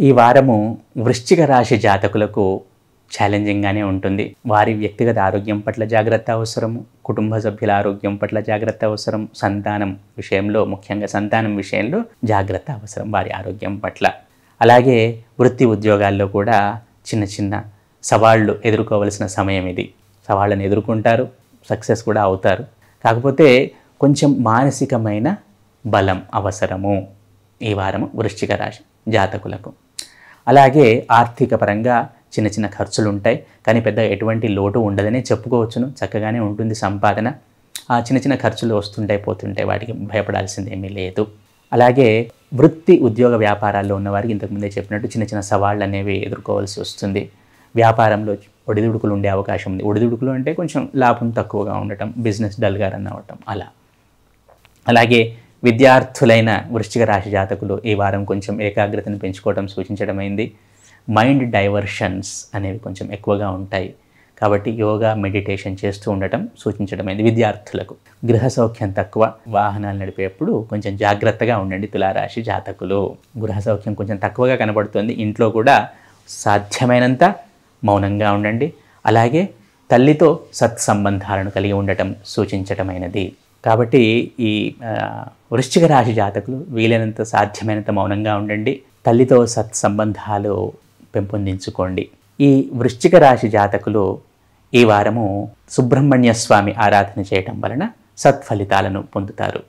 ఈ వారము వృశ్చిక రాశి జాతకులకు ఛాలెంజింగ్గానే ఉంటుంది. వారి వ్యక్తిగత ఆరోగ్యం పట్ల జాగ్రత్త అవసరము, కుటుంబ సభ్యుల ఆరోగ్యం పట్ల జాగ్రత్త అవసరం, సంతానం విషయంలో, ముఖ్యంగా సంతానం విషయంలో జాగ్రత్త అవసరం వారి ఆరోగ్యం పట్ల. అలాగే వృత్తి ఉద్యోగాల్లో కూడా చిన్న చిన్న సవాళ్ళు ఎదుర్కోవలసిన సమయం ఇది. సవాళ్ళను ఎదుర్కొంటారు, సక్సెస్ కూడా అవుతారు. కాకపోతే కొంచెం మానసికమైన బలం అవసరము ఈ వారము వృశ్చిక రాశి జాతకులకు. అలాగే ఆర్థిక పరంగా చిన్న చిన్న ఖర్చులు ఉంటాయి, కానీ పెద్ద ఎటువంటి లోటు ఉండదనే చెప్పుకోవచ్చును. చక్కగానే ఉంటుంది సంపాదన. ఆ చిన్న చిన్న ఖర్చులు వస్తుంటాయి పోతుంటాయి, వాటికి భయపడాల్సింది ఏమీ లేదు. అలాగే వృత్తి ఉద్యోగ వ్యాపారాల్లో ఉన్నవారికి ఇంతకుముందే చెప్పినట్టు చిన్న చిన్న సవాళ్ళు అనేవి ఎదుర్కోవాల్సి వస్తుంది. వ్యాపారంలో ఒడిదుడుకులు ఉండే అవకాశం ఉంది. ఒడిదుడుకులు అంటే కొంచెం లాభం తక్కువగా ఉండటం, బిజినెస్ డల్గా రన్ అవ్వటం అలా. అలాగే విద్యార్థులైన వృశ్చిక రాశి జాతకులు ఈ వారం కొంచెం ఏకాగ్రతను పెంచుకోవడం సూచించడమైంది. మైండ్ డైవర్షన్స్ అనేవి కొంచెం ఎక్కువగా ఉంటాయి, కాబట్టి యోగా మెడిటేషన్ చేస్తూ ఉండటం సూచించడమైంది. విద్యార్థులకు గృహ సౌఖ్యం తక్కువ, వాహనాలు నడిపేటప్పుడు కొంచెం జాగ్రత్తగా ఉండండి తులారాశి జాతకులు. గృహ సౌఖ్యం కొంచెం తక్కువగా కనబడుతుంది. ఇంట్లో కూడా సాధ్యమైనంత మౌనంగా ఉండండి. అలాగే తల్లితో సత్సంబంధాలను కలిగి ఉండటం సూచించటమైనది. కాబట్టి ఈ వృశ్చిక రాశి జాతకులు వీలైనంత సాధ్యమైనంత మౌనంగా ఉండండి. తల్లితో సత్సంబంధాలు పెంపొందించుకోండి. ఈ వృశ్చిక రాశి జాతకులు ఈ వారము సుబ్రహ్మణ్య స్వామి ఆరాధన చేయటం వలన సత్ఫలితాలను పొందుతారు.